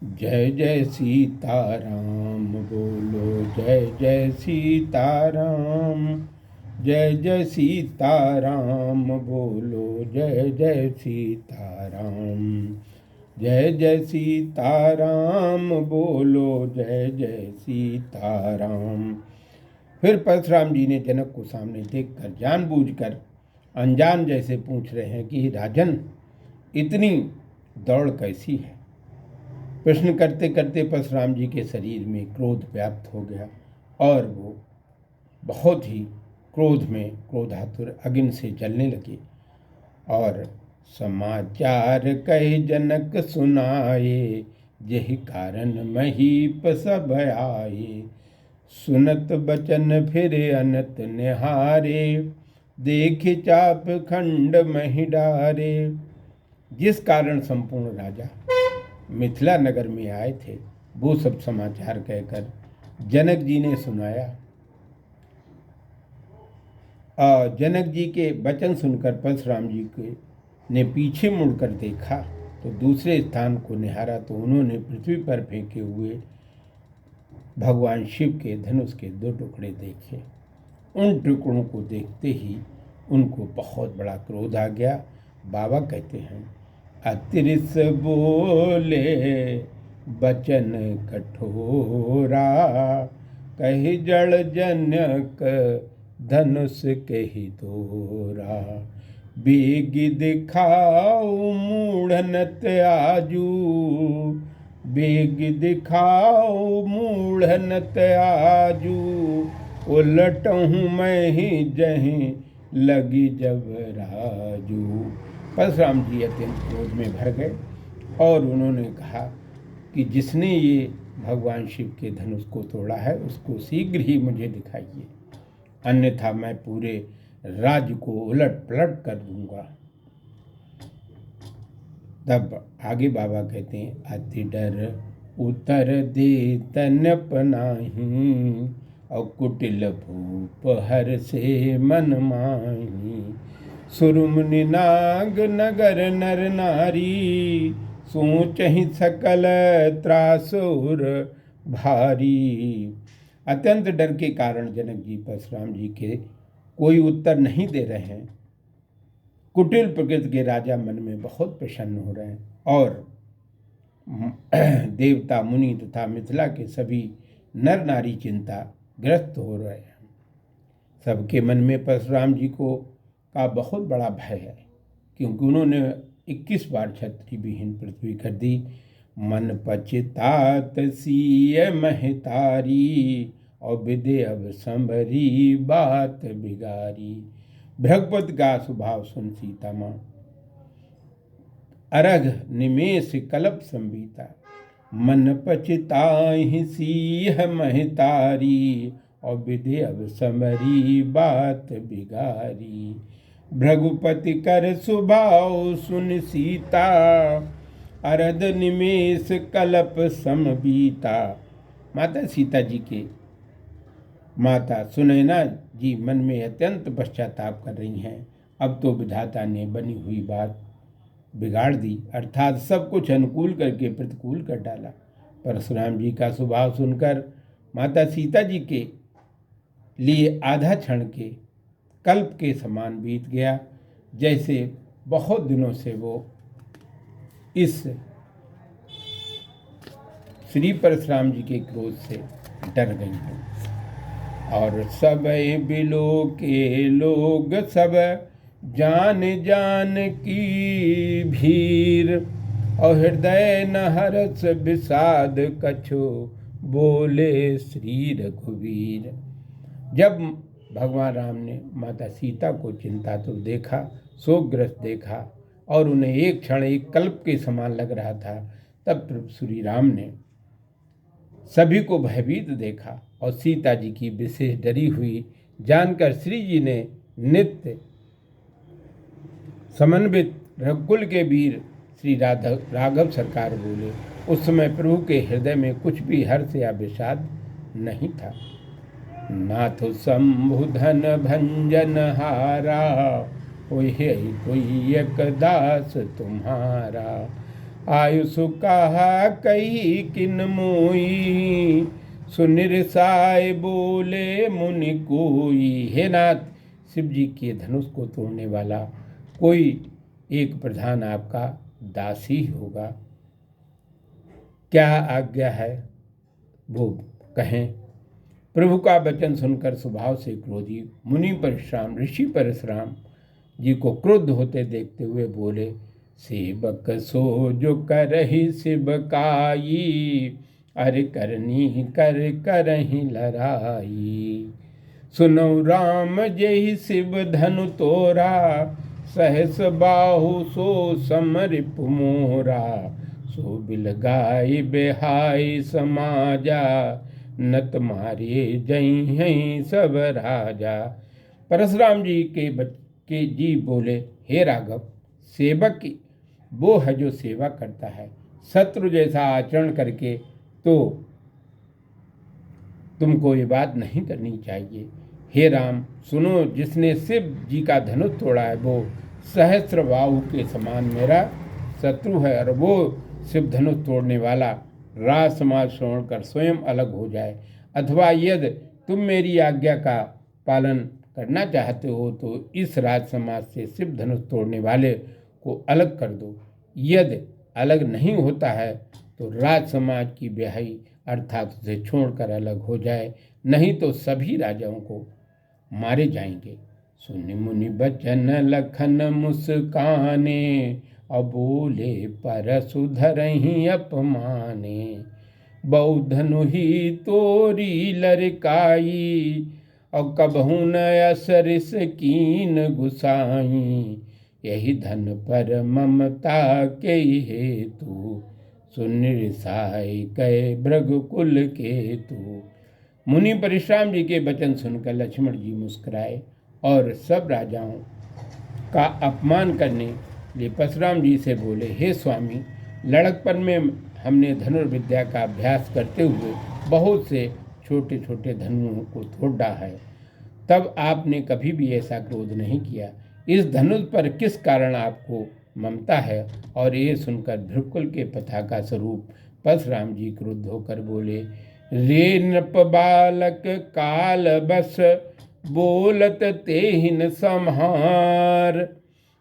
जय जय सीताराम बोलो, जय जय सीताराम। जय जय सीताराम बोलो, जय जय सीताराम। जय जय सीताराम बोलो, जय जय सीताराम। फिर परशुराम जी ने जनक को सामने देखकर जानबूझकर अनजान जैसे पूछ रहे हैं कि राजन, इतनी दौड़ कैसी है। प्रश्न करते करते परशुराम जी के शरीर में क्रोध व्याप्त हो गया और वो बहुत ही क्रोध में क्रोधातुर अग्नि से जलने लगे। और समाचार कह जनक सुनाए, यही कारण महीप सब आए। सुनत बचन फिर अनत निहारे, देख चाप खंड मही डारे। जिस कारण संपूर्ण राजा मिथिला नगर में आए थे वो सब समाचार कहकर जनक जी ने सुनाया। और जनक जी के वचन सुनकर परशुराम जी के ने पीछे मुड़कर देखा तो दूसरे स्थान को निहारा तो उन्होंने पृथ्वी पर फेंके हुए भगवान शिव के धनुष के 2 टुकड़े देखे। उन टुकड़ों को देखते ही उनको बहुत बड़ा क्रोध आ गया। बाबा कहते हैं, अतिरिस बोले बचन कठोरा, कही जड़ जनक धनुष कही तोरा। बेग दिखाओ मूढ़नत आजू, बेग दिखाओ मूढ़नत आजू। उलटहूँ मैं ही जहीं लगी जब राजू। परशुराम जी अत्यंत क्रोध में भर गए और उन्होंने कहा कि जिसने ये भगवान शिव के धनुष को तोड़ा है उसको शीघ्र ही मुझे दिखाइए, अन्यथा मैं पूरे राज्य को उलट पलट कर दूंगा। तब आगे बाबा कहते हैं, अति डर उतर दे तन अपनाही, और कुटिल भूप हर से मन माही। सुरमुनि नाग नगर नर नारी, सोच ही सकल त्रासुर भारी। अत्यंत डर के कारण जनक जी परशुराम जी के कोई उत्तर नहीं दे रहे हैं। कुटिल प्रकृति के राजा मन में बहुत प्रसन्न हो रहे हैं और देवता मुनि तथा मिथिला के सभी नर नारी चिंता ग्रस्त हो रहे हैं। सबके मन में परशुराम जी को का बहुत बड़ा भय है, क्योंकि उन्होंने 21 बार क्षत्रि विहीन पृथ्वी कर दी। मन पचितात सीय महतारी, और विदे अब संभरी बात बिगारी। भृगपति का स्वभाव सुन सीता माँ अरघ निमेष कल्प संबीता। मन पचिताहि सीह महतारी, और विधि अब समरी बात बिगारी। भृगुपति कर स्वभाव सुन सीता, अरध निमेष कल्प समबीता। माता सीता जी के माता सुनैना जी मन में अत्यंत पश्चाताप कर रही हैं। अब तो विधाता ने बनी हुई बात बिगाड़ दी, अर्थात सब कुछ अनुकूल करके प्रतिकूल कर डाला। परशुराम जी का स्वभाव सुनकर माता सीता जी के लिए आधा क्षण के कल्प के समान बीत गया, जैसे बहुत दिनों से वो इस श्री परशुराम जी के क्रोध से डर गई हैं। और सब बिलो के लोग सब जान जान की भीर, और हृदय न हर्ष विषाद कछो बोले श्री रघुवीर। जब भगवान राम ने माता सीता को चिंतातुर देखा, शोकग्रस्त देखा और उन्हें एक क्षण एक कल्प के समान लग रहा था, तब प्रभु श्री राम ने सभी को भयभीत देखा और सीता जी की विशेष डरी हुई जानकर श्री जी ने नित्य समन्वित रघुकुल के वीर श्री राघव सरकार बोले। उस समय प्रभु के हृदय में कुछ भी हर्ष या विषाद नहीं था। नाथ शंभु धन भंजन हारा, कोई एक दास तुम्हारा। आयुषु कहा कही किन मोई, सुनिर साय बोले मुनि कोई। हे नाथ, शिव जी के धनुष को तोड़ने वाला कोई एक प्रधान आपका दासी होगा, क्या आज्ञा है वो कहें। प्रभु का वचन सुनकर स्वभाव से क्रोधी मुनि परशुराम ऋषि परशुराम जी को क्रुद्ध होते देखते हुए बोले, सेवक सो जो करहि शिवकाई, अरे करनी कर करहि लड़ाई। सुनो राम जय शिव धनु तोरा, सहस बाहु सो समरिप मोरा। सो बिल गाय बेहाय समाजा, नत मारे जई हैं सब राजा। परशुराम जी के जी बोले, हे राघव, सेवक की वो है जो सेवा करता है, शत्रु जैसा आचरण करके तो तुमको ये बात नहीं करनी चाहिए। हे राम सुनो, जिसने शिव जी का धनुष तोड़ा है वो सहस्त्र बाहु के समान मेरा शत्रु है, और वो शिव धनुष तोड़ने वाला राज समाज श्रवण कर स्वयं अलग हो जाए, अथवा यदि तुम मेरी आज्ञा का पालन करना चाहते हो तो इस राज समाज से शिव धनुष तोड़ने वाले को अलग कर दो। यदि अलग नहीं होता है तो राज समाज की ब्याही अर्थात उसे छोड़कर अलग हो जाए, नहीं तो सभी राजाओं को मारे जाएंगे। सुनि मुनि बचन लखन मुस्काने, और बोले परसु धरहि अपमाने। बौधनु ही तोरी लरकाई, और कबहु न असरिस कीन गुसाई। यही धन पर ममता के हेतु, सुनिरसाय कै भृगुकुल केतु। मुनि परशुराम जी के वचन सुनकर लक्ष्मण जी मुस्कुराए और सब राजाओं का अपमान करने लिए परशुराम जी से बोले, हे स्वामी, लड़कपन में हमने धनुर्विद्या का अभ्यास करते हुए बहुत से छोटे छोटे धनुओं को तोड़ डाला है, तब आपने कभी भी ऐसा क्रोध नहीं किया। इस धनुष पर किस कारण आपको ममता है? और ये सुनकर भृगुकुल के पताका स्वरूप परशुराम जी क्रुद्ध होकर बोले, रे नृप बालक काल बस, बोलत तेहिन संहार।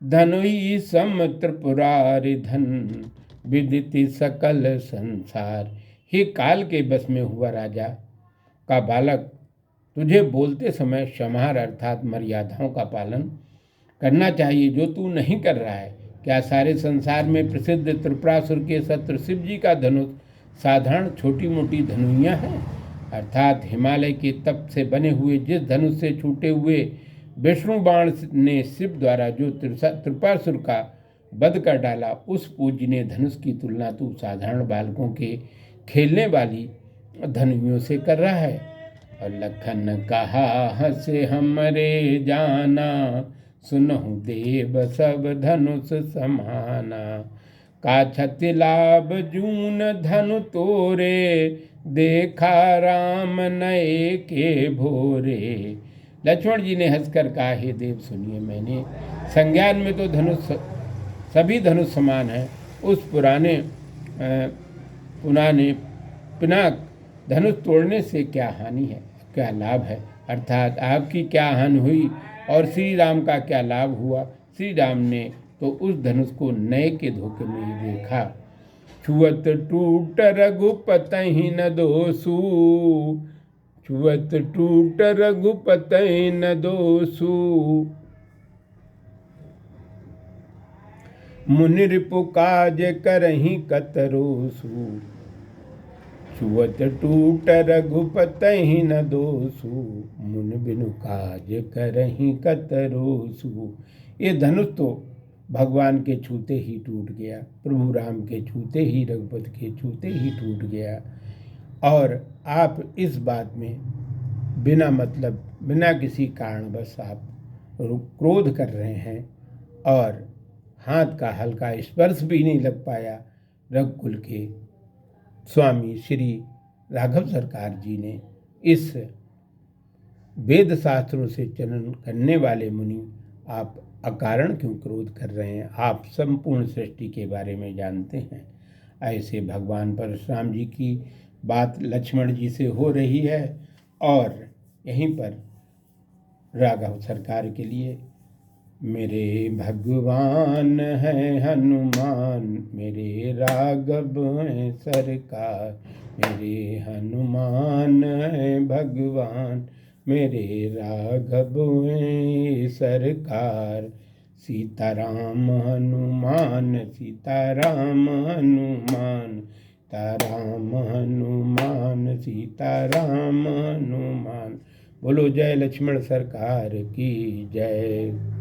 धनुई सम त्रिपुरारि धन, विदिति सकल संसार। हे काल के बस में हुआ राजा का बालक, तुझे बोलते समय क्षमार अर्थात मर्यादाओं का पालन करना चाहिए, जो तू नहीं कर रहा है। क्या सारे संसार में प्रसिद्ध त्रिपुरासुर के शत्रु शिव जी का धनुष साधारण छोटी मोटी धनुइयाँ हैं? अर्थात हिमालय के तप से बने हुए जिस धनुष से छूटे हुए विष्णु बाण ने शिव द्वारा जो त्रिपुरासुर का वध कर डाला, उस पूजनीय धनुष की तुलना तू साधारण बालकों के खेलने वाली धनुइयों से कर रहा है। और लखन कहा हंसे हमरे जाना, सुनहु देव सब धनुष समाना। का छति लाभ जून धनु तोरे, देखा राम नए के भोरे। लक्ष्मण जी ने हंसकर कहा, हे देव सुनिए, मैंने संज्ञान में तो धनुष सभी धनुष समान हैं, उस पिनाक धनुष तोड़ने से क्या हानि है, क्या लाभ है? अर्थात आपकी क्या हानि हुई और श्री राम का क्या लाभ हुआ? श्री राम ने तो उस धनुष को नए के धोखे में ही देखा। छुअत टूट रघुपतहि न दोषु, छुअत टूट रघुपतहि न दोषु। मुनि रिपु काज करहि कतरोसु, छुअत टूट रघुपतहि न दोषु। मुनि बिनु काज करहि कतरोसु। ये धनुष तो भगवान के छूते ही टूट गया, प्रभु राम के छूते ही, रघुपति के छूते ही टूट गया। और आप इस बात में बिना मतलब, बिना किसी कारणवश आप क्रोध कर रहे हैं, और हाथ का हल्का स्पर्श भी नहीं लग पाया। रघुकुल के स्वामी श्री राघव सरकार जी ने इस वेद शास्त्रों से चलन करने वाले मुनि, आप अकारण क्यों क्रोध कर रहे हैं? आप संपूर्ण सृष्टि के बारे में जानते हैं। ऐसे भगवान परशुराम जी की बात लक्ष्मण जी से हो रही है और यहीं पर राघव सरकार के लिए मेरे भगवान हैं हनुमान, मेरे राघव हैं सरकार, मेरे हनुमान हैं भगवान, मेरे राघव हैं सरकार। सीताराम हनुमान, सीताराम हनुमान, सीताराम हनुमान, सीताराम हनुमान। बोलो जय लक्ष्मण सरकार की जय।